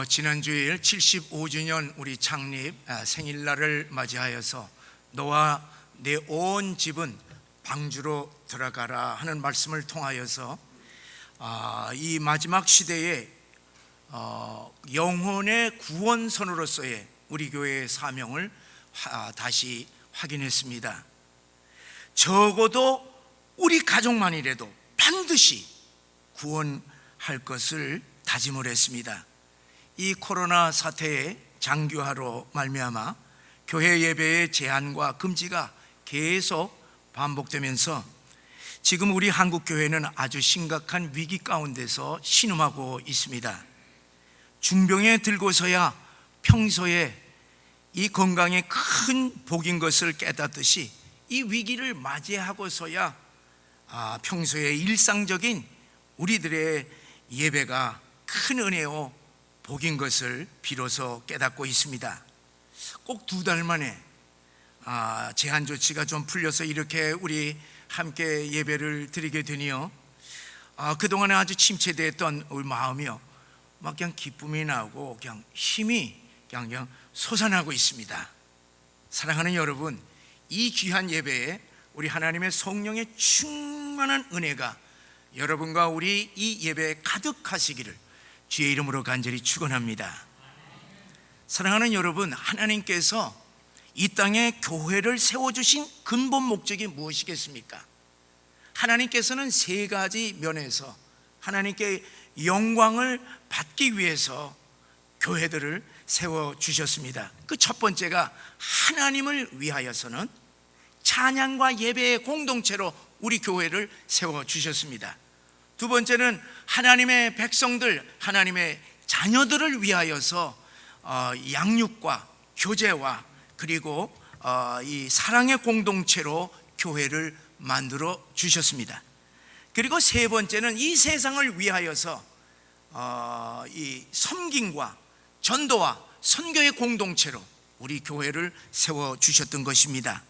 지난 주일 75주년 우리 창립 생일날을 맞이하여서 너와 내 온 집은 방주로 들어가라 하는 말씀을 통하여서 이 마지막 시대에 영혼의 구원선으로서의 우리 교회의 사명을 다시 확인했습니다. 적어도 우리 가족만이라도 반드시 구원할 것을 다짐을 했습니다. 이 코로나 사태의 장기화로 말미암아 교회 예배의 제한과 금지가 계속 반복되면서 지금 우리 한국 교회는 아주 심각한 위기 가운데서 신음하고 있습니다. 중병에 들고서야 평소에 이 건강에 큰 복인 것을 깨닫듯이 이 위기를 맞이하고서야 평소에 일상적인 우리들의 예배가 큰 은혜요 복인 것을 비로소 깨닫고 있습니다. 꼭 2달 만에 제한 조치가 좀 풀려서 이렇게 우리 함께 예배를 드리게 되니요, 그동안에 아주 침체되었던 우리 마음이요 막 그냥 기쁨이 나고 그냥 힘이 그냥 솟아나고 있습니다. 사랑하는 여러분, 이 귀한 예배에 우리 하나님의 성령의 충만한 은혜가 여러분과 우리 이 예배에 가득하시기를 주의 이름으로 간절히 축원합니다. 사랑하는 여러분, 하나님께서 이 땅에 교회를 세워주신 근본 목적이 무엇이겠습니까? 하나님께서는 3가지 면에서 하나님께 영광을 받기 위해서 교회들을 세워주셨습니다. 그 첫 번째가 하나님을 위하여서는 찬양과 예배의 공동체로 우리 교회를 세워주셨습니다. 두 번째는 하나님의 백성들, 하나님의 자녀들을 위하여서 양육과 교제와 그리고 이 사랑의 공동체로 교회를 만들어 주셨습니다. 그리고 세 번째는 이 세상을 위하여서 이 섬김과 전도와 선교의 공동체로 우리 교회를 세워주셨던 것입니다.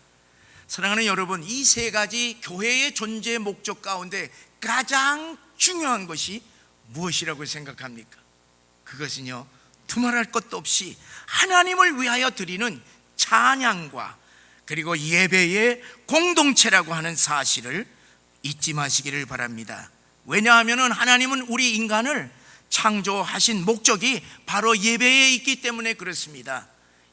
사랑하는 여러분, 이 3가지 교회의 존재 목적 가운데 가장 중요한 것이 무엇이라고 생각합니까? 그것은요, 두말할 것도 없이 하나님을 위하여 드리는 찬양과 그리고 예배의 공동체라고 하는 사실을 잊지 마시기를 바랍니다. 왜냐하면 하나님은 우리 인간을 창조하신 목적이 바로 예배에 있기 때문에 그렇습니다.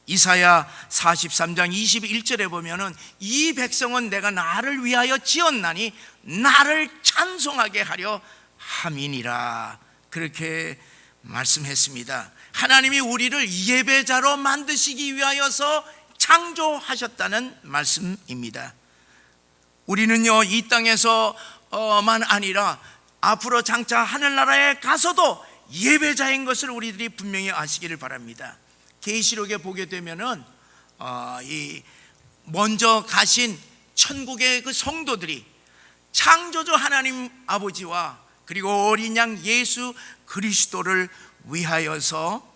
이사야 43장 21절에 보면은 이 백성은 내가 나를 위하여 지었나니 나를 찬송하게 하려 함이니라, 그렇게 말씀했습니다. 하나님이 우리를 예배자로 만드시기 위하여서 창조하셨다는 말씀입니다. 우리는요, 이 땅에서만 아니라 앞으로 장차 하늘나라에 가서도 예배자인 것을 우리들이 분명히 아시기를 바랍니다. 계시록에 보게 되면은 이 먼저 가신 천국의 그 성도들이 창조주 하나님 아버지와 그리고 어린 양 예수 그리스도를 위하여서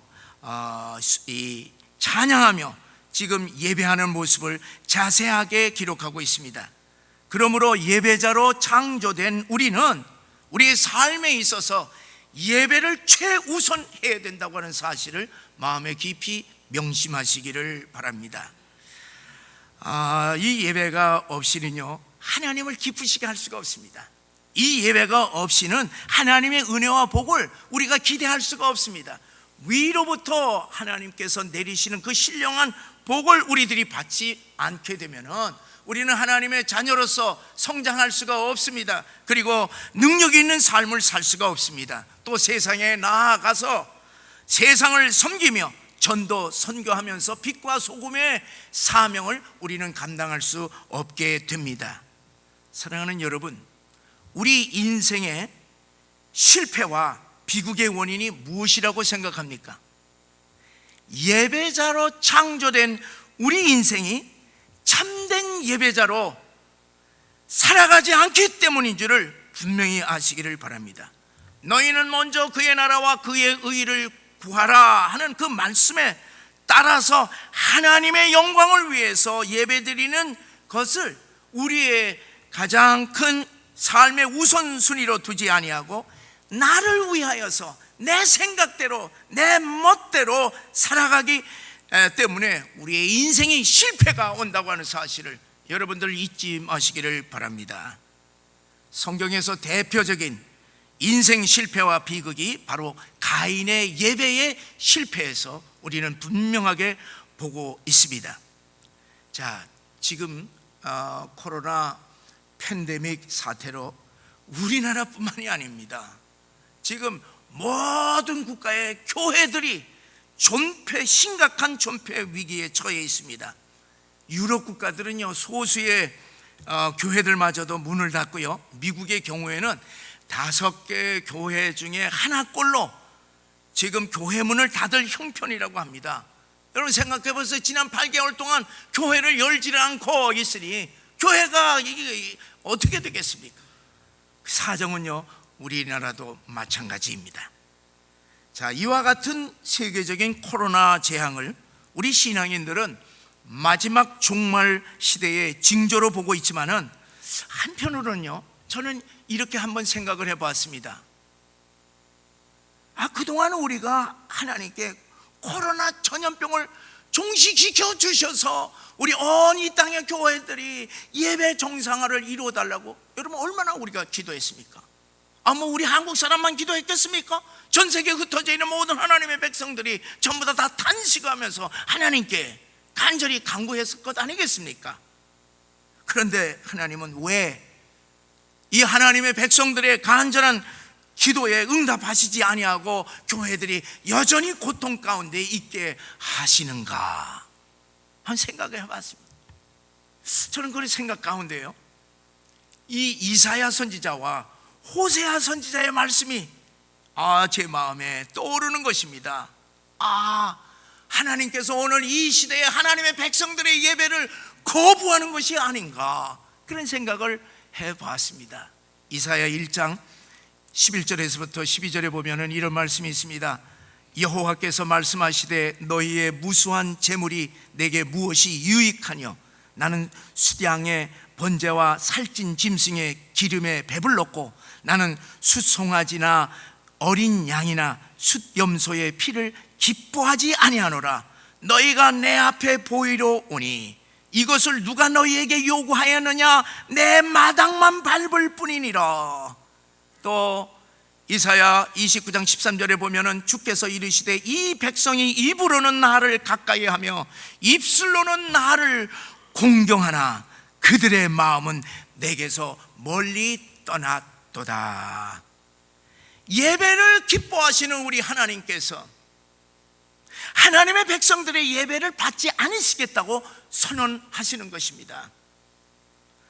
이 찬양하며 지금 예배하는 모습을 자세하게 기록하고 있습니다. 그러므로 예배자로 창조된 우리는 우리의 삶에 있어서 예배를 최우선해야 된다고 하는 사실을 마음에 깊이 명심하시기를 바랍니다. 이 예배가 없이는요, 하나님을 기쁘시게 할 수가 없습니다. 이 예배가 없이는 하나님의 은혜와 복을 우리가 기대할 수가 없습니다. 위로부터 하나님께서 내리시는 그 신령한 복을 우리들이 받지 않게 되면은 우리는 하나님의 자녀로서 성장할 수가 없습니다. 그리고 능력 있는 삶을 살 수가 없습니다. 또 세상에 나아가서 세상을 섬기며 전도 선교하면서 빛과 소금의 사명을 우리는 감당할 수 없게 됩니다. 사랑하는 여러분, 우리 인생의 실패와 비극의 원인이 무엇이라고 생각합니까? 예배자로 창조된 우리 인생이 참된 예배자로 살아가지 않기 때문인 줄을 분명히 아시기를 바랍니다. 너희는 먼저 그의 나라와 그의 의를 구하라 하는 그 말씀에 따라서 하나님의 영광을 위해서 예배드리는 것을 우리의 가장 큰 삶의 우선순위로 두지 아니하고 나를 위하여서 내 생각대로, 내 멋대로 살아가기 때문에 우리의 인생이 실패가 온다고 하는 사실을 여러분들 잊지 마시기를 바랍니다. 성경에서 대표적인 인생 실패와 비극이 바로 가인의 예배의 실패에서 우리는 분명하게 보고 있습니다. 자, 지금 코로나 팬데믹 사태로 우리나라뿐만이 아닙니다. 지금 모든 국가의 교회들이 심각한 존폐 위기에 처해 있습니다. 유럽 국가들은요, 소수의 교회들마저도 문을 닫고요, 미국의 경우에는 5개 교회 중에 하나꼴로 지금 교회 문을 닫을 형편이라고 합니다. 여러분 생각해 보세요. 지난 8개월 동안 교회를 열지를 않고 있으니 교회가 이게 어떻게 되겠습니까? 그 사정은요, 우리나라도 마찬가지입니다. 자, 이와 같은 세계적인 코로나 재앙을 우리 신앙인들은 마지막 종말 시대의 징조로 보고 있지만은 한편으로는요, 저는 이렇게 한번 생각을 해봤습니다. 그동안 우리가 하나님께 코로나 전염병을 종식시켜 주셔서 우리 온 이 땅의 교회들이 예배 정상화를 이루어달라고 여러분 얼마나 우리가 기도했습니까? 우리 한국 사람만 기도했겠습니까? 전 세계에 흩어져 있는 모든 하나님의 백성들이 전부 다 탄식하면서 하나님께 간절히 간구했을 것 아니겠습니까? 그런데 하나님은 왜 이 하나님의 백성들의 간절한 기도에 응답하시지 아니하고 교회들이 여전히 고통 가운데 있게 하시는가 한 생각을 해봤습니다. 저는 그런 생각 가운데요, 이 이사야 선지자와 호세아 선지자의 말씀이 제 마음에 떠오르는 것입니다. 하나님께서 오늘 이 시대에 하나님의 백성들의 예배를 거부하는 것이 아닌가, 그런 생각을 해봤습니다. 이사야 1장 11절에서부터 12절에 보면은 이런 말씀이 있습니다. 여호와께서 말씀하시되 너희의 무수한 재물이 내게 무엇이 유익하뇨? 나는 숫양의 번제와 살찐 짐승의 기름에 배불렀고 나는 숫송아지나 어린 양이나 숫염소의 피를 기뻐하지 아니하노라. 너희가 내 앞에 보이러 오니 이것을 누가 너희에게 요구하였느냐? 내 마당만 밟을 뿐이니라. 또 이사야 29장 13절에 보면은 주께서 이르시되 이 백성이 입으로는 나를 가까이 하며 입술로는 나를 공경하나 그들의 마음은 내게서 멀리 떠났도다. 예배를 기뻐하시는 우리 하나님께서 하나님의 백성들의 예배를 받지 않으시겠다고 선언하시는 것입니다.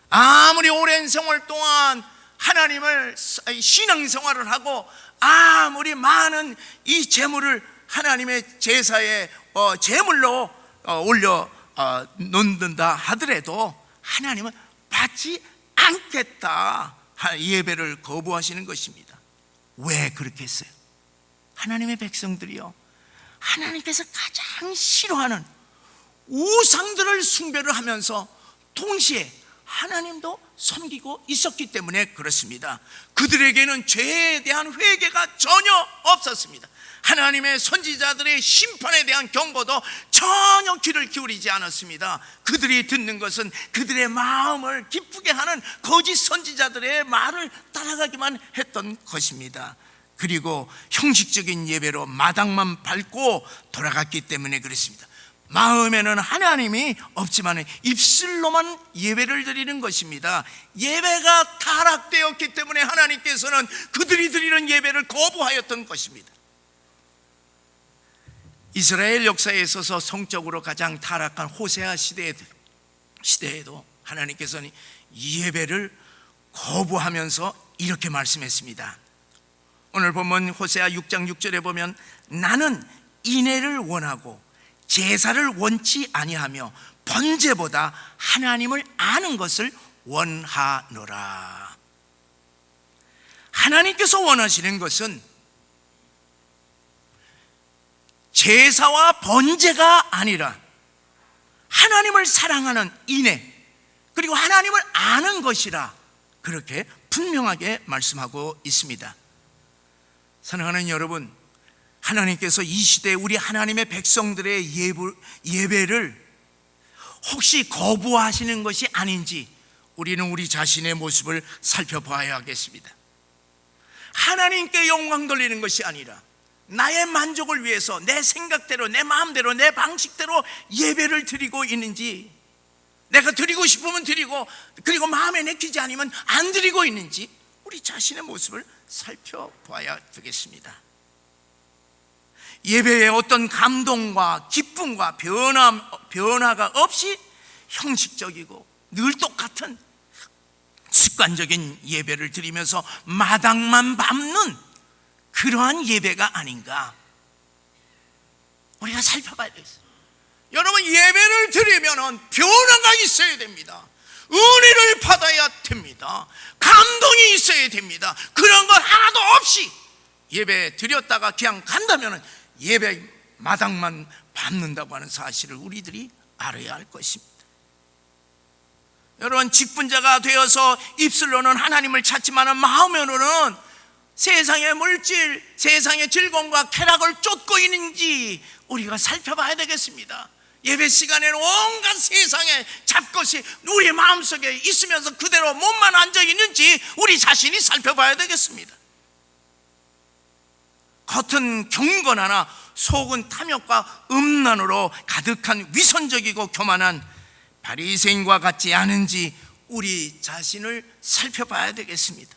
아무리 오랜 세월 동안 하나님을 신앙생활을 하고 아무리 많은 이 제물을 하나님의 제사에 제물로 올려 놓는다 하더라도 하나님은 받지 않겠다, 예배를 거부하시는 것입니다. 왜 그렇게 했어요? 하나님의 백성들이요, 하나님께서 가장 싫어하는 우상들을 숭배를 하면서 동시에 하나님도 섬기고 있었기 때문에 그렇습니다. 그들에게는 죄에 대한 회개가 전혀 없었습니다. 하나님의 선지자들의 심판에 대한 경고도 전혀 귀를 기울이지 않았습니다. 그들이 듣는 것은 그들의 마음을 기쁘게 하는 거짓 선지자들의 말을 따라가기만 했던 것입니다. 그리고 형식적인 예배로 마당만 밟고 돌아갔기 때문에 그렇습니다. 마음에는 하나님이 없지만 입술로만 예배를 드리는 것입니다. 예배가 타락되었기 때문에 하나님께서는 그들이 드리는 예배를 거부하였던 것입니다. 이스라엘 역사에 있어서 성적으로 가장 타락한 호세아 시대에도 하나님께서는 예배를 거부하면서 이렇게 말씀했습니다. 오늘 보면 호세아 6장 6절에 보면 나는 인애를 원하고 제사를 원치 아니하며 번제보다 하나님을 아는 것을 원하노라. 하나님께서 원하시는 것은 제사와 번제가 아니라 하나님을 사랑하는 인애, 그리고 하나님을 아는 것이라 그렇게 분명하게 말씀하고 있습니다. 사랑하는 여러분, 하나님께서 이 시대에 우리 하나님의 백성들의 예배를 혹시 거부하시는 것이 아닌지 우리는 우리 자신의 모습을 살펴봐야 하겠습니다. 하나님께 영광 돌리는 것이 아니라 나의 만족을 위해서 내 생각대로, 내 마음대로, 내 방식대로 예배를 드리고 있는지, 내가 드리고 싶으면 드리고 그리고 마음에 내키지 않으면 안 드리고 있는지 우리 자신의 모습을 살펴봐야 되겠습니다. 예배에 어떤 감동과 기쁨과 변화가 없이 형식적이고 늘 똑같은 습관적인 예배를 드리면서 마당만 밟는 그러한 예배가 아닌가 우리가 살펴봐야 되겠어요. 여러분, 예배를 드리면 변화가 있어야 됩니다. 은혜를 받아야 됩니다. 감동이 있어야 됩니다. 그런 것 하나도 없이 예배 드렸다가 그냥 간다면 예배 마당만 밟는다고 하는 사실을 우리들이 알아야 할 것입니다. 여러분, 직분자가 되어서 입술로는 하나님을 찾지만 마음으로는 세상의 물질, 세상의 즐거움과 쾌락을 쫓고 있는지 우리가 살펴봐야 되겠습니다. 예배 시간에는 온갖 세상의 잡것이 우리 마음속에 있으면서 그대로 몸만 앉아 있는지 우리 자신이 살펴봐야 되겠습니다. 겉은 경건하나 속은 탐욕과 음란으로 가득한 위선적이고 교만한 바리새인과 같지 않은지 우리 자신을 살펴봐야 되겠습니다.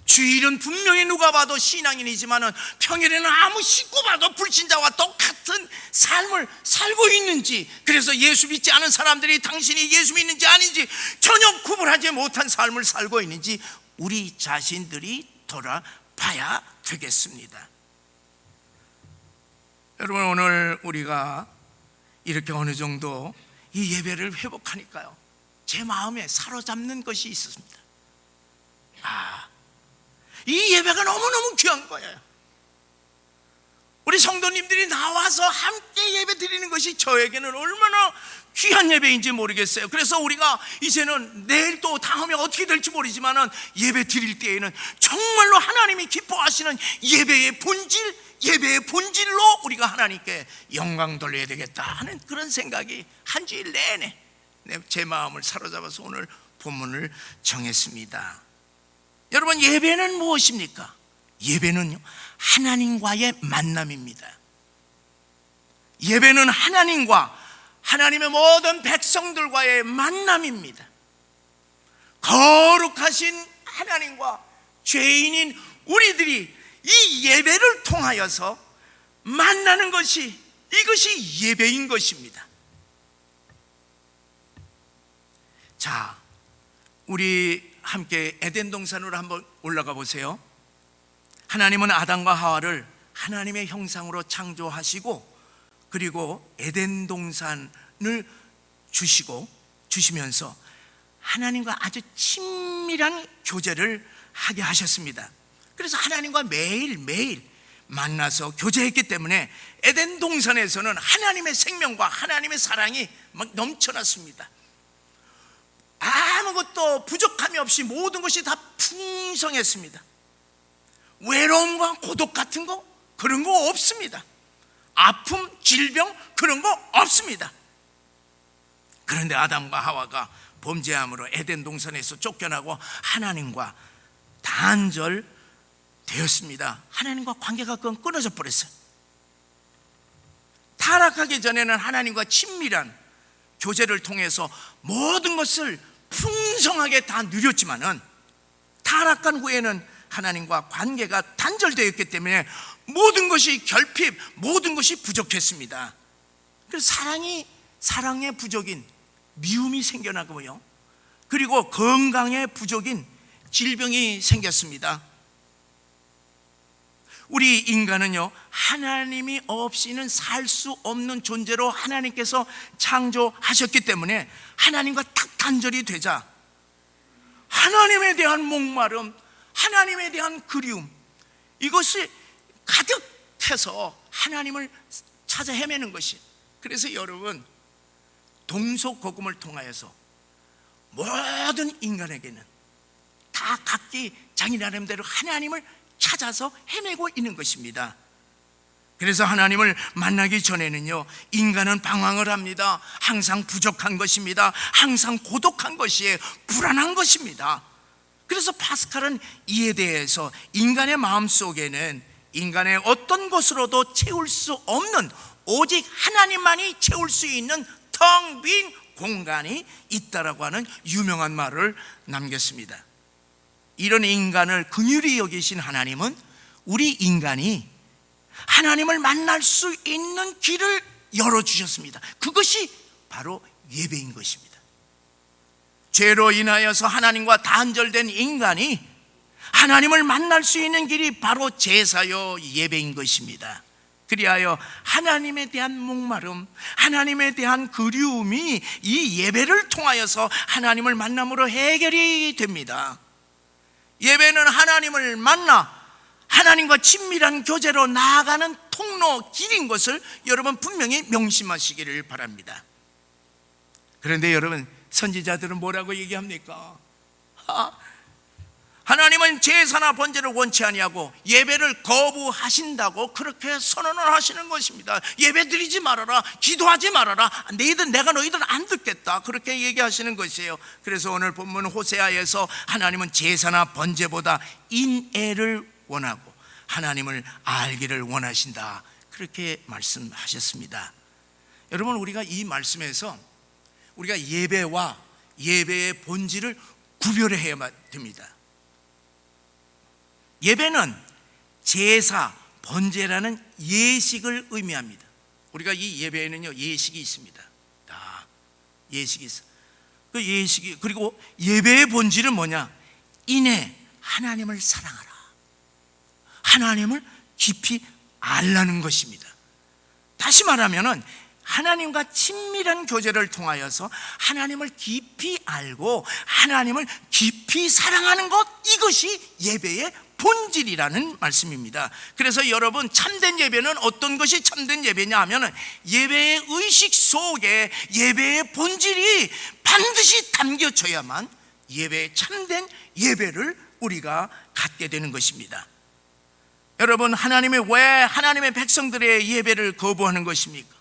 주일은 분명히 누가 봐도 신앙인이지만 평일에는 아무 씻고 봐도 불신자와 똑같은 삶을 살고 있는지, 그래서 예수 믿지 않은 사람들이 당신이 예수 믿는지 아닌지 전혀 구분하지 못한 삶을 살고 있는지 우리 자신들이 돌아봐야 되겠습니다. 여러분, 오늘 우리가 이렇게 어느 정도 이 예배를 회복하니까요, 제 마음에 사로잡는 것이 있었습니다. 이 예배가 너무너무 귀한 거예요. 우리 성도님들이 나와서 함께 예배 드리는 것이 저에게는 얼마나 귀한 예배인지 모르겠어요. 그래서 우리가 이제는 내일 또 다음에 어떻게 될지 모르지만 예배 드릴 때에는 정말로 하나님이 기뻐하시는 예배의 본질로 우리가 하나님께 영광 돌려야 되겠다 하는 그런 생각이 한 주일 내내 제 마음을 사로잡아서 오늘 본문을 정했습니다. 여러분, 예배는 무엇입니까? 예배는요, 하나님과의 만남입니다. 예배는 하나님과 하나님의 모든 백성들과의 만남입니다. 거룩하신 하나님과 죄인인 우리들이 이 예배를 통하여서 만나는 것이, 이것이 예배인 것입니다. 자, 우리 함께 에덴 동산으로 한번 올라가 보세요. 하나님은 아담과 하와를 하나님의 형상으로 창조하시고 그리고 에덴 동산을 주시면서 하나님과 아주 친밀한 교제를 하게 하셨습니다. 그래서 하나님과 매일매일 만나서 교제했기 때문에 에덴 동산에서는 하나님의 생명과 하나님의 사랑이 막 넘쳐났습니다. 아무것도 부족함이 없이 모든 것이 다 풍성했습니다. 외로움과 고독 같은 거, 그런 거 없습니다. 아픔, 질병, 그런 거 없습니다. 그런데 아담과 하와가 범죄함으로 에덴 동산에서 쫓겨나고 하나님과 단절되었습니다. 하나님과 관계가 끊어져 버렸어요. 타락하기 전에는 하나님과 친밀한 교제를 통해서 모든 것을 풍성하게 다 누렸지만은 타락한 후에는 하나님과 관계가 단절되었기 때문에 모든 것이 결핍, 모든 것이 부족했습니다. 그래서 사랑의 부족인 미움이 생겨나고요, 그리고 건강의 부족인 질병이 생겼습니다. 우리 인간은요, 하나님이 없이는 살 수 없는 존재로 하나님께서 창조하셨기 때문에 하나님과 딱 단절이 되자 하나님에 대한 목마름, 하나님에 대한 그리움, 이것이 가득해서 하나님을 찾아 헤매는 것이. 그래서 여러분, 동서고금을 통하여서 모든 인간에게는 다 각기 자기 나름대로 하나님을 찾아서 헤매고 있는 것입니다. 그래서 하나님을 만나기 전에는요, 인간은 방황을 합니다. 항상 부족한 것입니다. 항상 고독한 것이에요. 불안한 것입니다. 그래서 파스칼은 이에 대해서 인간의 마음속에는 인간의 어떤 것으로도 채울 수 없는, 오직 하나님만이 채울 수 있는 텅 빈 공간이 있다라고 하는 유명한 말을 남겼습니다. 이런 인간을 긍휼히 여기신 하나님은 우리 인간이 하나님을 만날 수 있는 길을 열어주셨습니다. 그것이 바로 예배인 것입니다. 죄로 인하여서 하나님과 단절된 인간이 하나님을 만날 수 있는 길이 바로 제사요 예배인 것입니다. 그리하여 하나님에 대한 목마름, 하나님에 대한 그리움이 이 예배를 통하여서 하나님을 만남으로 해결이 됩니다. 예배는 하나님을 만나 하나님과 친밀한 교제로 나아가는 통로, 길인 것을 여러분 분명히 명심하시기를 바랍니다. 그런데 여러분, 선지자들은 뭐라고 얘기합니까? 하나님은 제사나 번제를 원치 아니하고 예배를 거부하신다고 그렇게 선언을 하시는 것입니다. 예배 드리지 말아라, 기도하지 말아라, 내가 너희들 안 듣겠다, 그렇게 얘기하시는 것이에요. 그래서 오늘 본문 호세아에서 하나님은 제사나 번제보다 인애를 원하고 하나님을 알기를 원하신다, 그렇게 말씀하셨습니다. 여러분, 우리가 이 말씀에서 우리가 예배와 예배의 본질을 구별해야 됩니다. 예배는 제사, 번제라는 예식을 의미합니다. 우리가 이 예배에는요, 예식이 있습니다. 예식이 있어. 그 예식이, 그리고 예배의 본질은 뭐냐? 인애, 하나님을 사랑하라, 하나님을 깊이 알라는 것입니다. 다시 말하면은 하나님과 친밀한 교제를 통하여서 하나님을 깊이 알고 하나님을 깊이 사랑하는 것, 이것이 예배의 본질이라는 말씀입니다. 그래서 여러분, 참된 예배는 어떤 것이 참된 예배냐 하면 예배의 의식 속에 예배의 본질이 반드시 담겨져야만 예배의 참된 예배를 우리가 갖게 되는 것입니다. 여러분, 하나님이 왜 하나님의 백성들의 예배를 거부하는 것입니까?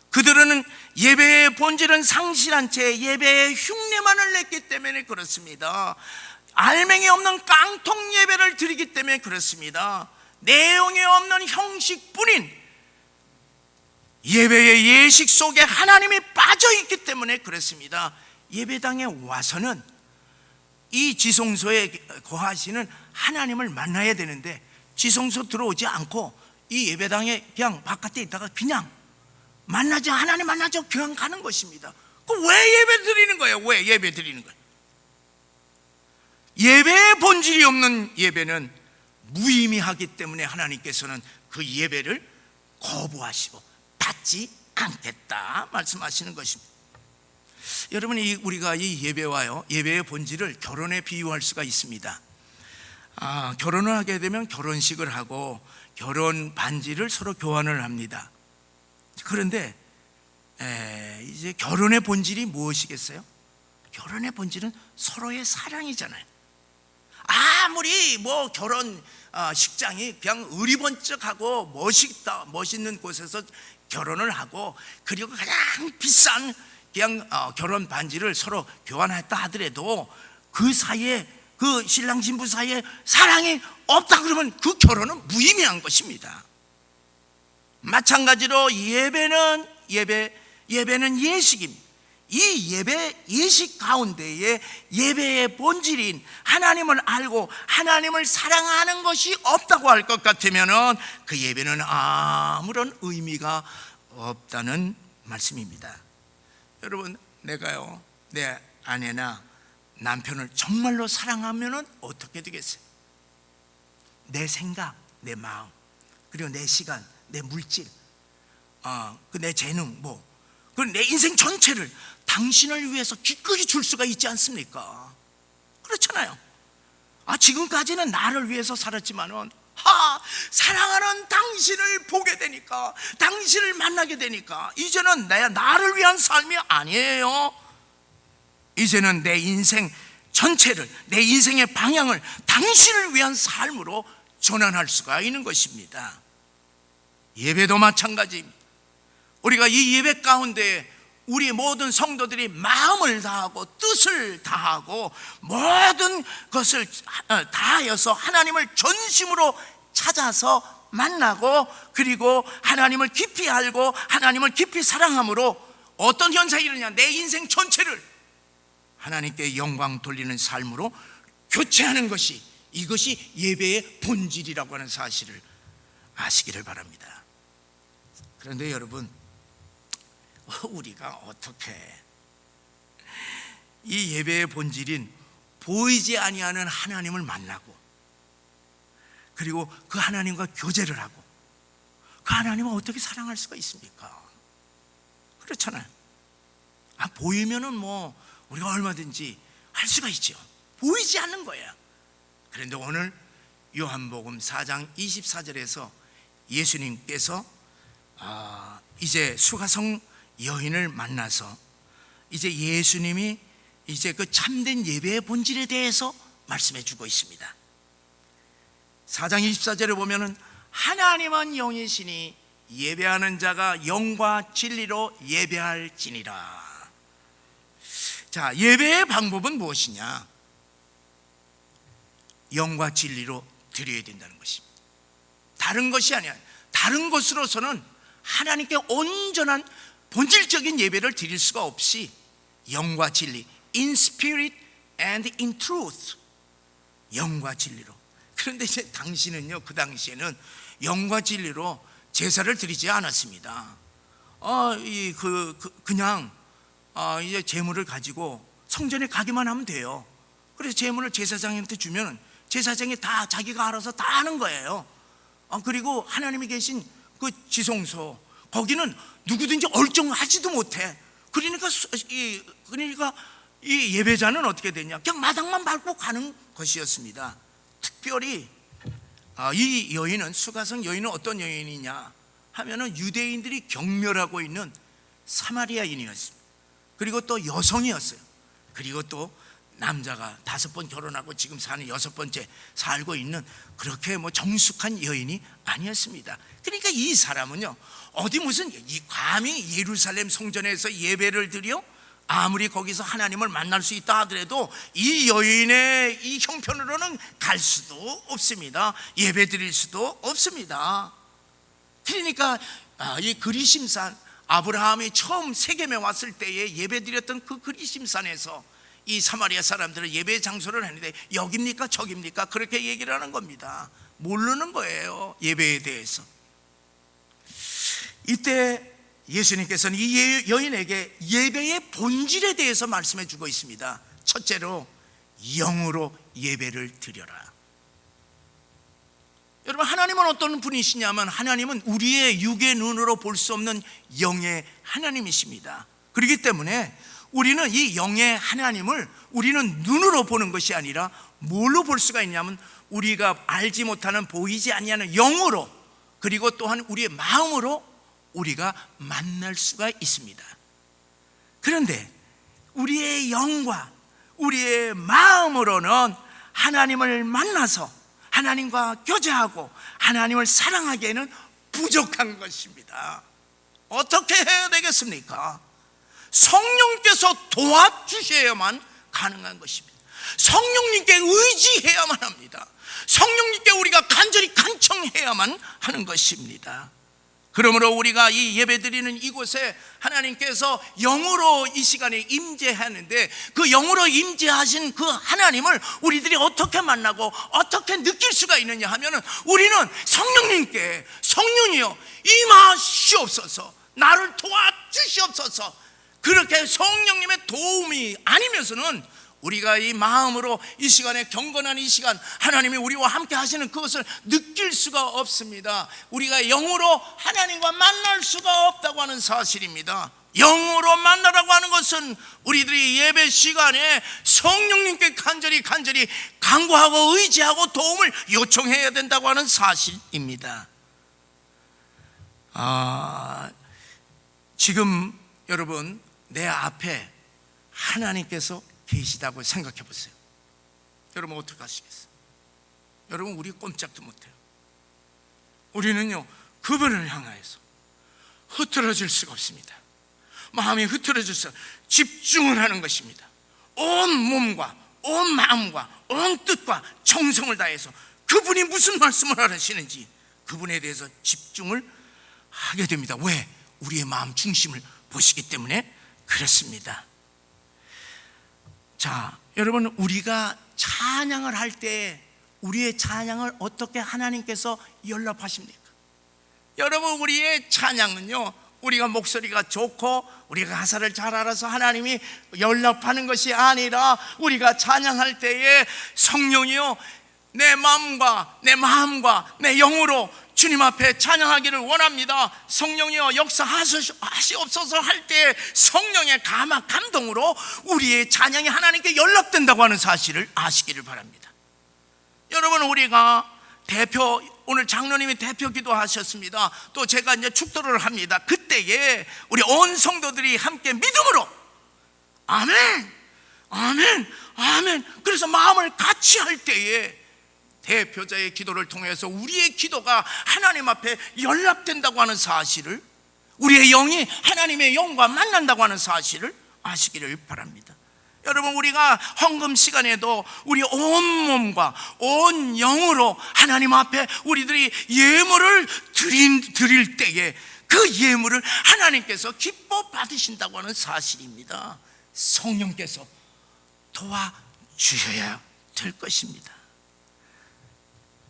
그들은 예배의 본질은 상실한 채 예배의 흉내만을 냈기 때문에 그렇습니다. 알맹이 없는 깡통 예배를 드리기 때문에 그렇습니다. 내용이 없는 형식뿐인 예배의 예식 속에 하나님이 빠져있기 때문에 그렇습니다. 예배당에 와서는 이 지성소에 거하시는 하나님을 만나야 되는데 지성소 들어오지 않고 이 예배당에 그냥 바깥에 있다가 그냥 만나자, 하나님 만나자, 그냥 가는 것입니다. 그럼 왜 예배 드리는 거예요? 왜 예배 드리는 거예요? 예배의 본질이 없는 예배는 무의미하기 때문에 하나님께서는 그 예배를 거부하시고 받지 않겠다 말씀하시는 것입니다. 여러분, 우리가 이 예배와요, 예배의 본질을 결혼에 비유할 수가 있습니다. 결혼을 하게 되면 결혼식을 하고 결혼 반지를 서로 교환을 합니다. 그런데 이제 결혼의 본질이 무엇이겠어요? 결혼의 본질은 서로의 사랑이잖아요. 아무리 뭐 결혼 식장이 그냥 의리번쩍하고 멋있는 곳에서 결혼을 하고 그리고 가장 비싼 그냥 결혼 반지를 서로 교환했다 하더라도 그 사이에, 그 신랑 신부 사이에 사랑이 없다 그러면 그 결혼은 무의미한 것입니다. 마찬가지로 예배는 예식입니다. 이 예배 예식 가운데에 예배의 본질인 하나님을 알고 하나님을 사랑하는 것이 없다고 할 것 같으면은 그 예배는 아무런 의미가 없다는 말씀입니다. 여러분, 내가요, 내 아내나 남편을 정말로 사랑하면은 어떻게 되겠어요? 내 생각, 내 마음, 그리고 내 시간, 내 물질, 내 재능, 그리고 내 인생 전체를 당신을 위해서 기꺼이 줄 수가 있지 않습니까? 그렇잖아요. 지금까지는 나를 위해서 살았지만은 사랑하는 당신을 보게 되니까, 당신을 만나게 되니까 이제는 나를 위한 삶이 아니에요. 이제는 내 인생 전체를, 내 인생의 방향을 당신을 위한 삶으로 전환할 수가 있는 것입니다. 예배도 마찬가지입니다. 우리가 이 예배 가운데 우리 모든 성도들이 마음을 다하고 뜻을 다하고 모든 것을 다하여서 하나님을 전심으로 찾아서 만나고, 그리고 하나님을 깊이 알고 하나님을 깊이 사랑함으로 어떤 현상이 일어나냐, 내 인생 전체를 하나님께 영광 돌리는 삶으로 교체하는 것이, 이것이 예배의 본질이라고 하는 사실을 아시기를 바랍니다. 그런데 여러분, 우리가 어떻게 이 예배의 본질인 보이지 아니하는 하나님을 만나고, 그리고 그 하나님과 교제를 하고 그 하나님을 어떻게 사랑할 수가 있습니까? 그렇잖아요. 보이면은 뭐 우리가 얼마든지 할 수가 있죠. 보이지 않는 거예요. 그런데 오늘 요한복음 4장 24절에서 예수님께서 이제 수가성 여인을 만나서 이제 예수님이 이제 그 참된 예배의 본질에 대해서 말씀해 주고 있습니다. 4장 24절에 보면은 하나님은 영이시니 예배하는 자가 영과 진리로 예배할지니라. 자, 예배의 방법은 무엇이냐? 영과 진리로 드려야 된다는 것입니다. 다른 것이 아니야. 다른 것으로서는 하나님께 온전한 본질적인 예배를 드릴 수가 없이 영과 진리, in spirit and in truth, 영과 진리로. 그런데 이제 당시는요, 그 당시에는 영과 진리로 제사를 드리지 않았습니다. 그냥 이제 제물을 가지고 성전에 가기만 하면 돼요. 그래서 제물을 제사장한테 주면 제사장이 다 자기가 알아서 다 하는 거예요. 그리고 하나님이 계신 그 지성소, 거기는 누구든지 얼쩡하지도 못해. 그러니까 이 예배자는 어떻게 되냐? 그냥 마당만 밟고 가는 것이었습니다. 특별히 이 여인은, 수가성 여인은 어떤 여인이냐 하면은 유대인들이 경멸하고 있는 사마리아인이었습니다. 그리고 또 여성이었어요. 그리고 또 남자가 5번 결혼하고 지금 사는 6번째 살고 있는 그렇게 뭐 정숙한 여인이 아니었습니다. 그러니까 이 사람은요, 어디 무슨 감히 예루살렘 성전에서 예배를 드려 아무리 거기서 하나님을 만날 수 있다 하더라도 이 여인의 이 형편으로는 갈 수도 없습니다. 예배 드릴 수도 없습니다. 그러니까 이 그리심산, 아브라함이 처음 세겜에 왔을 때에 예배 드렸던 그 그리심산에서 이 사마리아 사람들은 예배 장소를 했는데 여깁니까 저깁니까 그렇게 얘기를 하는 겁니다. 모르는 거예요, 예배에 대해서. 이때 예수님께서는 이 여인에게 예배의 본질에 대해서 말씀해 주고 있습니다. 첫째로, 영으로 예배를 드려라. 여러분, 하나님은 어떤 분이시냐면 하나님은 우리의 육의 눈으로 볼 수 없는 영의 하나님이십니다. 그렇기 때문에 우리는 이 영의 하나님을 우리는 눈으로 보는 것이 아니라 뭘로 볼 수가 있냐면 우리가 알지 못하는, 보이지 아니하는 영으로, 그리고 또한 우리의 마음으로 우리가 만날 수가 있습니다. 그런데 우리의 영과 우리의 마음으로는 하나님을 만나서 하나님과 교제하고 하나님을 사랑하기에는 부족한 것입니다. 어떻게 해야 되겠습니까? 성령께서 도와주셔야만 가능한 것입니다. 성령님께 의지해야만 합니다. 성령님께 우리가 간절히 간청해야만 하는 것입니다. 그러므로 우리가 이 예배드리는 이곳에 하나님께서 영으로 이 시간에 임재하는데, 그 영으로 임재하신 그 하나님을 우리들이 어떻게 만나고 어떻게 느낄 수가 있느냐 하면은, 우리는 성령님께 성령이여 임하시옵소서, 나를 도와주시옵소서, 그렇게 성령님의 도움이 아니면서는 우리가 이 마음으로 이 시간에, 경건한 이 시간, 하나님이 우리와 함께 하시는 그것을 느낄 수가 없습니다. 우리가 영으로 하나님과 만날 수가 없다고 하는 사실입니다. 영으로 만나라고 하는 것은 우리들이 예배 시간에 성령님께 간절히 간구하고 의지하고 도움을 요청해야 된다고 하는 사실입니다. 지금 여러분, 내 앞에 하나님께서 계시다고 생각해 보세요. 여러분 어떻게 하시겠어요? 여러분, 우리 꼼짝도 못해요. 우리는요, 그분을 향하여서 흐트러질 수가 없습니다. 마음이 흐트러져서 집중을 하는 것입니다. 온 몸과 온 마음과 온 뜻과 정성을 다해서 그분이 무슨 말씀을 하시는지 그분에 대해서 집중을 하게 됩니다. 왜? 우리의 마음 중심을 보시기 때문에 그렇습니다. 자, 여러분, 우리가 찬양을 할 때 우리의 찬양을 어떻게 하나님께서 연락하십니까? 여러분, 우리의 찬양은요, 우리가 목소리가 좋고 우리가 가사를 잘 알아서 하나님이 연락하는 것이 아니라 우리가 찬양할 때에 성령이요, 내 마음과 내 영으로 주님 앞에 찬양하기를 원합니다. 성령이여 역사하시옵소서 할 때 성령의 감동으로 우리의 찬양이 하나님께 연락된다고 하는 사실을 아시기를 바랍니다. 여러분, 우리가 오늘 장로님이 대표 기도하셨습니다. 또 제가 이제 축도를 합니다. 그때에 우리 온 성도들이 함께 믿음으로 아멘, 아멘, 아멘. 그래서 마음을 같이 할 때에 대표자의 기도를 통해서 우리의 기도가 하나님 앞에 연락된다고 하는 사실을, 우리의 영이 하나님의 영과 만난다고 하는 사실을 아시기를 바랍니다. 여러분, 우리가 헌금 시간에도 우리 온 몸과 온 영으로 하나님 앞에 우리들이 예물을 드릴 때에 그 예물을 하나님께서 기뻐 받으신다고 하는 사실입니다. 성령께서 도와주셔야 될 것입니다.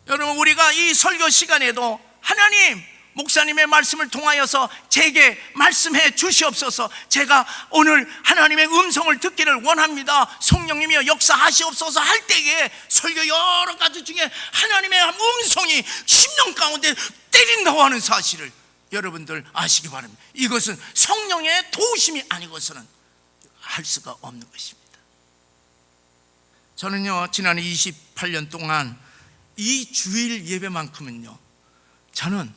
여러분, 우리가 이 설교 시간에도 하나님, 목사님의 말씀을 통하여서 제게 말씀해 주시옵소서, 제가 오늘 하나님의 음성을 듣기를 원합니다, 성령님이여 역사하시옵소서 할 때에 설교 여러 가지 중에 하나님의 음성이 심령 가운데 때린다고 하는 사실을 여러분들 아시기 바랍니다. 이것은 성령의 도우심이 아니고서는 할 수가 없는 것입니다. 저는요, 지난 28년 동안 이 주일 예배만큼은요, 저는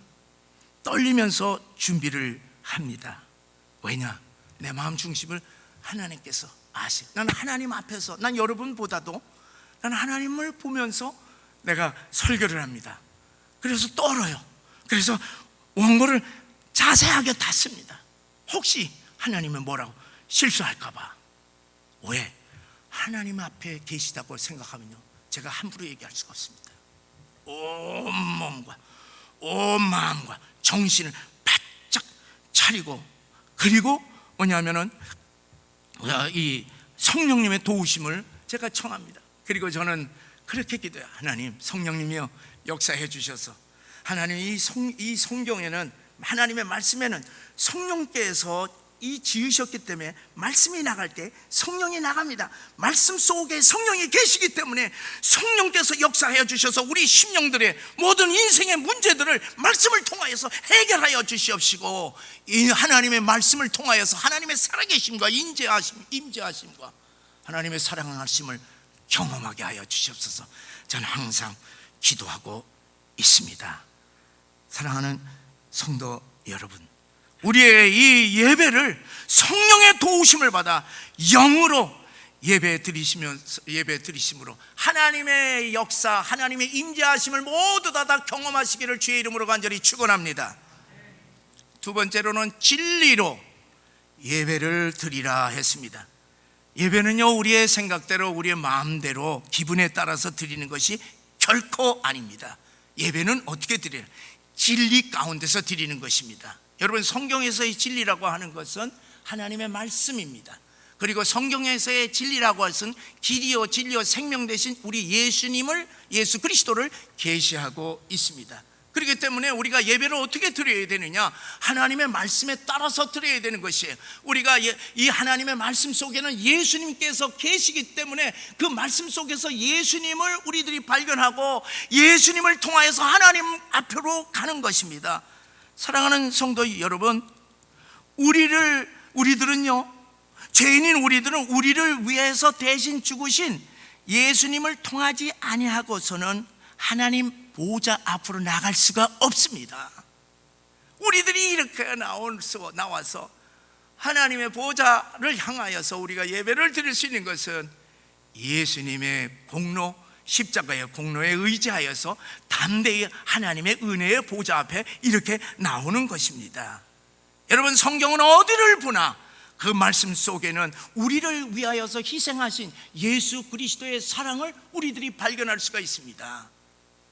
떨리면서 준비를 합니다. 왜냐? 내 마음 중심을 하나님께서 나는 하나님 앞에서, 난 여러분보다도 나는 하나님을 보면서 내가 설교를 합니다. 그래서 떨어요. 그래서 원고를 자세하게 닫습니다. 혹시 하나님은 뭐라고 실수할까봐. 왜? 하나님 앞에 계시다고 생각하면요, 제가 함부로 얘기할 수가 없습니다. 온 몸과 온 마음과 정신을 바짝 차리고, 그리고 뭐냐면은 이 성령님의 도우심을 제가 청합니다. 그리고 저는 그렇게 기도해요. 하나님, 성령님이여 역사해 주셔서, 하나님 이 성경에는, 하나님의 말씀에는 성령께서 지으셨기 때문에 말씀이 나갈 때 성령이 나갑니다. 말씀 속에 성령이 계시기 때문에 성령께서 역사하여 주셔서 우리 심령들의 모든 인생의 문제들을 말씀을 통하여서 해결하여 주시옵시고, 이 하나님의 말씀을 통하여서 하나님의 살아계심과 임재하심과 하나님의 사랑하심을 경험하게 하여 주시옵소서. 저는 항상 기도하고 있습니다. 사랑하는 성도 여러분, 우리의 이 예배를 성령의 도우심을 받아 영으로 예배 드리심으로 하나님의 역사, 하나님의 임재하심을 모두 다 경험하시기를 주의 이름으로 간절히 축원합니다. 두 번째로는 진리로 예배를 드리라 했습니다. 예배는요, 우리의 생각대로, 우리의 마음대로, 기분에 따라서 드리는 것이 결코 아닙니다. 예배는 어떻게 드려요? 진리 가운데서 드리는 것입니다. 여러분, 성경에서의 진리라고 하는 것은 하나님의 말씀입니다. 그리고 성경에서의 진리라고 하는 것은 길이요 진리요 생명 되신 우리 예수 그리스도를 계시하고 있습니다. 그렇기 때문에 우리가 예배를 어떻게 드려야 되느냐? 하나님의 말씀에 따라서 드려야 되는 것이에요. 우리가 이 하나님의 말씀 속에는 예수님께서 계시기 때문에 그 말씀 속에서 예수님을 우리들이 발견하고 예수님을 통하여서 하나님 앞으로 가는 것입니다. 사랑하는 성도 여러분, 우리들은요, 죄인인 우리들은 우리를 위해서 대신 죽으신 예수님을 통하지 아니하고서는 하나님 보좌 앞으로 나갈 수가 없습니다. 우리들이 이렇게 나와서 하나님의 보좌를 향하여서 우리가 예배를 드릴 수 있는 것은 예수님의 공로, 십자가의 공로에 의지하여서 담대히 하나님의 은혜의 보좌 앞에 이렇게 나오는 것입니다. 여러분, 성경은 어디를 보나 그 말씀 속에는 우리를 위하여서 희생하신 예수 그리스도의 사랑을 우리들이 발견할 수가 있습니다.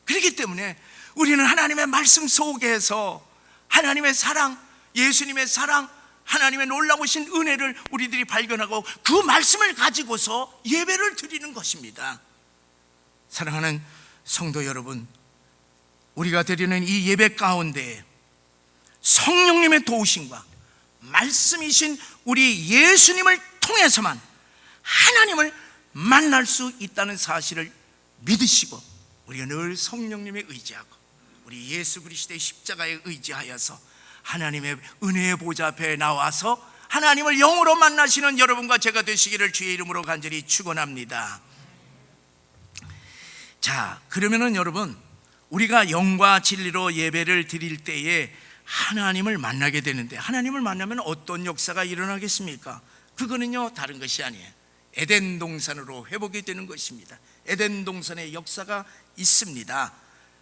그렇기 때문에 우리는 하나님의 말씀 속에서 하나님의 사랑, 예수님의 사랑, 하나님의 놀라우신 은혜를 우리들이 발견하고 그 말씀을 가지고서 예배를 드리는 것입니다. 사랑하는 성도 여러분, 우리가 드리는 이 예배 가운데 성령님의 도우심과 말씀이신 우리 예수님을 통해서만 하나님을 만날 수 있다는 사실을 믿으시고, 우리가 늘 성령님에 의지하고 우리 예수 그리스도의 십자가에 의지하여서 하나님의 은혜의 보좌 앞에 나와서 하나님을 영으로 만나시는 여러분과 제가 되시기를 주의 이름으로 간절히 축원합니다. 자, 그러면은 여러분, 우리가 영과 진리로 예배를 드릴 때에 하나님을 만나게 되는데, 하나님을 만나면 어떤 역사가 일어나겠습니까? 그거는요, 다른 것이 아니에요. 에덴 동산으로 회복이 되는 것입니다. 에덴 동산의 역사가 있습니다.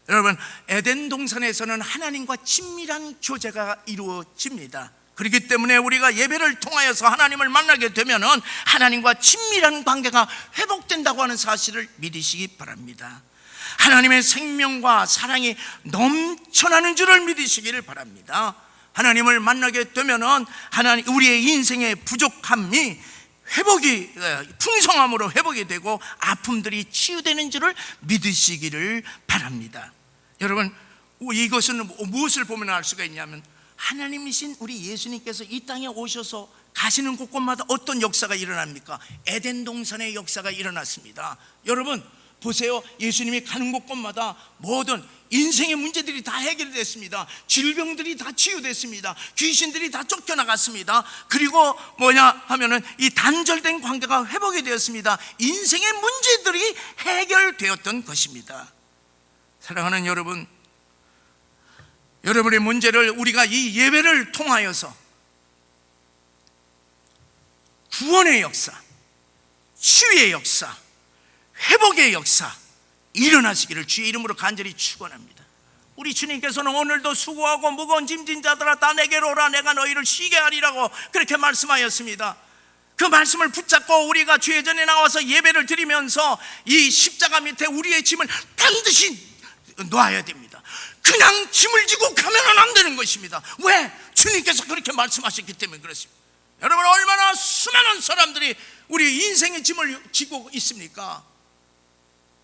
여러분, 에덴 동산에서는 하나님과 친밀한 교제가 이루어집니다. 그렇기 때문에 우리가 예배를 통하여서 하나님을 만나게 되면은 하나님과 친밀한 관계가 회복된다고 하는 사실을 믿으시기 바랍니다. 하나님의 생명과 사랑이 넘쳐나는 줄을 믿으시기를 바랍니다. 하나님을 만나게 되면은 하나님, 우리의 인생의 부족함이 회복이, 풍성함으로 회복이 되고 아픔들이 치유되는 줄을 믿으시기를 바랍니다. 여러분, 이것은 무엇을 보면 알 수가 있냐면, 하나님이신 우리 예수님께서 이 땅에 오셔서 가시는 곳곳마다 어떤 역사가 일어납니까? 에덴 동산의 역사가 일어났습니다. 여러분 보세요. 예수님이 가는 곳곳마다 모든 인생의 문제들이 다 해결됐습니다. 질병들이 다 치유됐습니다. 귀신들이 다 쫓겨나갔습니다. 그리고 뭐냐 하면은 이 단절된 관계가 회복이 되었습니다. 인생의 문제들이 해결되었던 것입니다. 사랑하는 여러분, 여러분의 문제를 우리가 이 예배를 통하여서 구원의 역사, 치유의 역사, 회복의 역사 일어나시기를 주의 이름으로 간절히 축원합니다. 우리 주님께서는 오늘도 수고하고 무거운 짐진 자들아 다 내게로 오라, 내가 너희를 쉬게 하리라고 그렇게 말씀하였습니다. 그 말씀을 붙잡고 우리가 주의 전에 나와서 예배를 드리면서 이 십자가 밑에 우리의 짐을 반드시 놔야 됩니다. 그냥 짐을 지고 가면은 안 되는 것입니다. 왜? 주님께서 그렇게 말씀하셨기 때문에 그렇습니다. 여러분, 얼마나 수많은 사람들이 우리 인생의 짐을 지고 있습니까?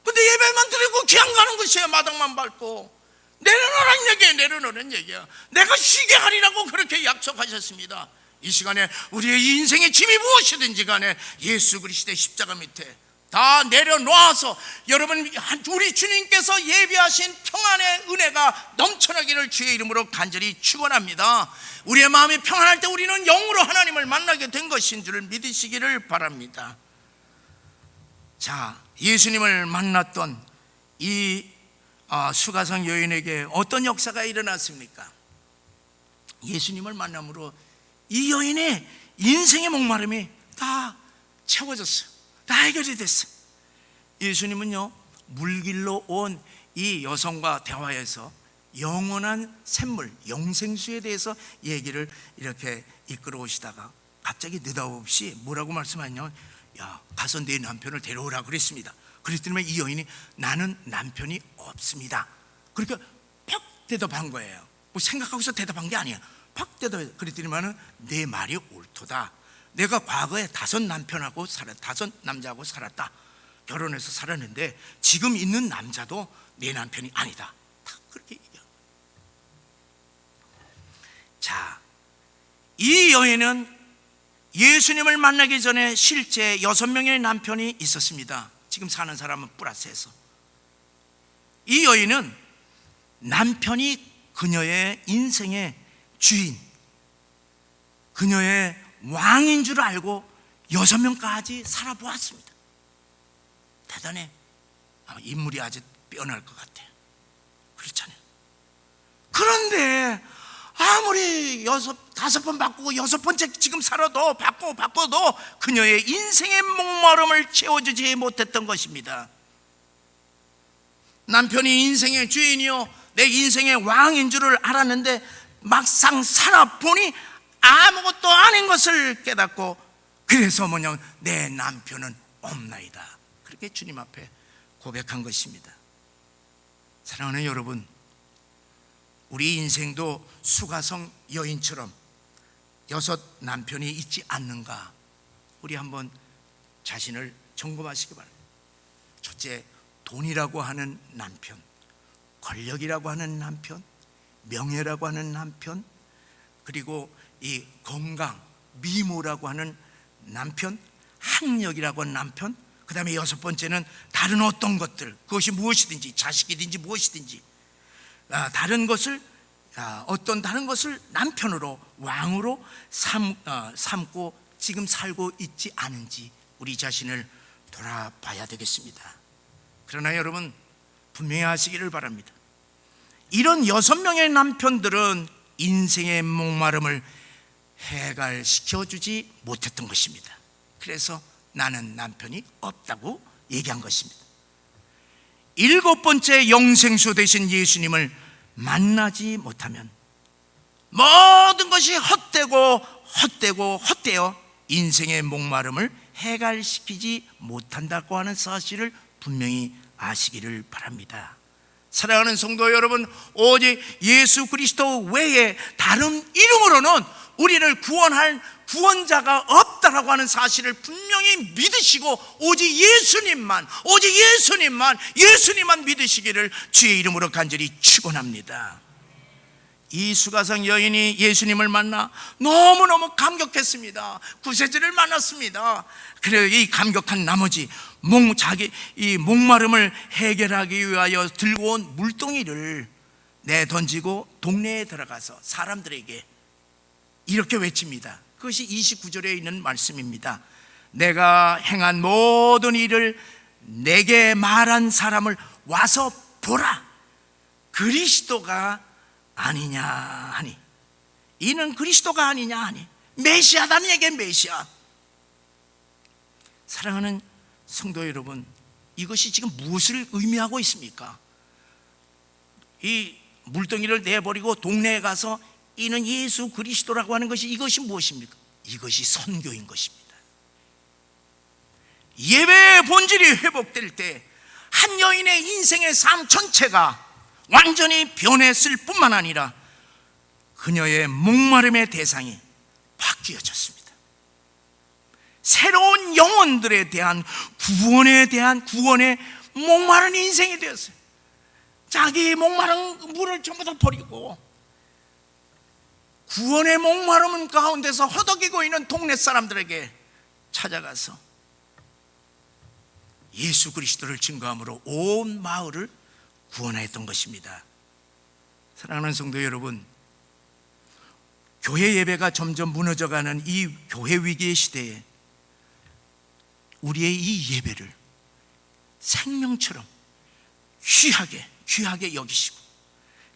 근데 예배만 드리고 그냥 가는 것이에요. 마당만 밟고. 내려놓으란 얘기예요. 내려놓으란 얘기야. 내가 쉬게 하리라고 그렇게 약속하셨습니다. 이 시간에 우리의 인생의 짐이 무엇이든지 간에 예수 그리스도의 십자가 밑에 다 내려놓아서 여러분, 우리 주님께서 예비하신 평안의 은혜가 넘쳐나기를 주의 이름으로 간절히 축원합니다. 우리의 마음이 평안할 때 우리는 영으로 하나님을 만나게 된 것인 줄을 믿으시기를 바랍니다. 자, 예수님을 만났던 이 수가성 여인에게 어떤 역사가 일어났습니까? 예수님을 만남으로 이 여인의 인생의 목마름이 다 채워졌어요. 다 해결이 됐어. 예수님은요, 물길로 온 이 여성과 대화해서 영원한 샘물, 영생수에 대해서 얘기를 이렇게 이끌어 오시다가 갑자기 느닷없이 뭐라고 말씀하냐면, 야, 가서 네 남편을 데려오라 그랬습니다. 그랬더니 이 여인이 나는 남편이 없습니다. 그러니까 팍 대답한 거예요. 뭐 생각하고서 대답한 게 아니야. 팍 대답해. 그랬더니만은 내 말이 옳도다. 내가 과거에 5 남편하고 다섯 남자하고 살았다. 결혼해서 살았는데 지금 있는 남자도 내 남편이 아니다. 다 그렇게 얘기해요. 자, 이 여인은 예수님을 만나기 전에 실제 6명의 남편이 있었습니다. 지금 사는 사람은 플러스해서. 이 여인은 남편이 그녀의 인생의 주인, 그녀의 왕인 줄 알고 6명까지 살아보았습니다. 대단해. 인물이 아주 빼어날 것 같아요. 그렇잖아요. 그런데 아무리 5번 바꾸고 6번째 지금 살아도 바꿔도 그녀의 인생의 목마름을 채워주지 못했던 것입니다. 남편이 인생의 주인이요 내 인생의 왕인 줄을 알았는데 막상 살아보니 아무것도 아닌 것을 깨닫고 그래서 내 남편은 없나이다. 그렇게 주님 앞에 고백한 것입니다. 사랑하는 여러분, 우리 인생도 수가성 여인처럼 6 남편이 있지 않는가? 우리 한번 자신을 점검하시기 바랍니다. 첫째, 돈이라고 하는 남편, 권력이라고 하는 남편, 명예라고 하는 남편, 그리고 이 건강, 미모라고 하는 남편, 학력이라고 하는 남편, 그 다음에 6번째는 다른 어떤 것들, 그것이 무엇이든지 자식이든지 무엇이든지 다른 것을 남편으로 왕으로 삼고 지금 살고 있지 않은지 우리 자신을 돌아봐야 되겠습니다. 그러나 여러분 분명히 아시기를 바랍니다. 이런 6명의 남편들은 인생의 목마름을 해결시켜주지 못했던 것입니다. 그래서 나는 남편이 없다고 얘기한 것입니다. 7번째 영생수 되신 예수님을 만나지 못하면 모든 것이 헛되어 인생의 목마름을 해결시키지 못한다고 하는 사실을 분명히 아시기를 바랍니다. 사랑하는 성도 여러분, 오직 예수 그리스도 외에 다른 이름으로는 우리를 구원할 구원자가 없다라고 하는 사실을 분명히 믿으시고 오직 예수님만 믿으시기를 주의 이름으로 간절히 축원합니다. 이 수가성 여인이 예수님을 만나 너무너무 감격했습니다. 구세주를 만났습니다. 그래 이 감격한 나머지 자기 이 목마름을 해결하기 위하여 들고 온 물동이를 내던지고 동네에 들어가서 사람들에게 이렇게 외칩니다. 그것이 29절에 있는 말씀입니다. 내가 행한 모든 일을 내게 말한 사람을 와서 보라. 그리스도가 아니냐 하니, 이는 그리스도가 아니냐 하니, 메시아다. 내게 메시아. 사랑하는 성도 여러분, 이것이 지금 무엇을 의미하고 있습니까? 이 물동이를 내버리고 동네에 가서 이는 예수 그리스도라고 하는 것이, 이것이 무엇입니까? 이것이 선교인 것입니다. 예배의 본질이 회복될 때 한 여인의 인생의 삶 전체가 완전히 변했을 뿐만 아니라 그녀의 목마름의 대상이 바뀌어졌습니다. 새로운 영혼들에 대한 구원의 목마른 인생이 되었어요. 자기 목마른 물을 전부 다 버리고 구원의 목마름 가운데서 허덕이고 있는 동네 사람들에게 찾아가서 예수 그리스도를 증거함으로 온 마을을 구원하였던 것입니다. 사랑하는 성도 여러분, 교회 예배가 점점 무너져가는 이 교회 위기의 시대에 우리의 이 예배를 생명처럼 귀하게 여기시고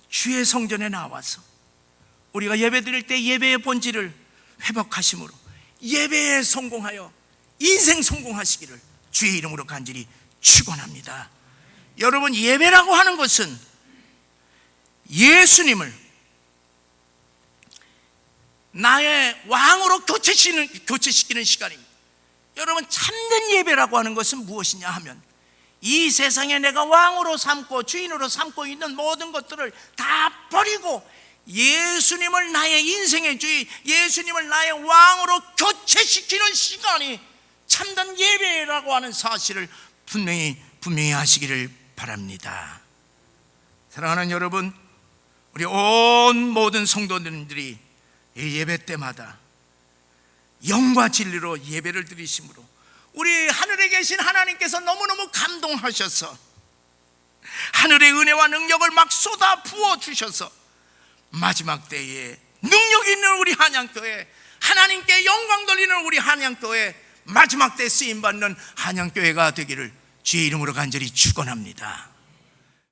주의 성전에 나와서 우리가 예배 드릴 때 예배의 본질을 회복하심으로 예배에 성공하여 인생 성공하시기를 주의 이름으로 간절히 축원합니다. 여러분, 예배라고 하는 것은 예수님을 나의 왕으로 교체시키는 시간입니다. 여러분, 참된 예배라고 하는 것은 무엇이냐 하면 이 세상에 내가 왕으로 삼고 주인으로 삼고 있는 모든 것들을 다 버리고 예수님을 나의 인생의 주인, 예수님을 나의 왕으로 교체시키는 시간이 참된 예배라고 하는 사실을 분명히 하시기를 바랍니다. 사랑하는 여러분, 우리 온 모든 성도님들이 예배 때마다 영과 진리로 예배를 드리심으로 우리 하늘에 계신 하나님께서 너무너무 감동하셔서 하늘의 은혜와 능력을 막 쏟아 부어 주셔서 마지막 때에 능력 있는 우리 한양교회, 하나님께 영광 돌리는 우리 한양교회, 마지막 때 쓰임받는 한양교회가 되기를 주의 이름으로 간절히 축원합니다.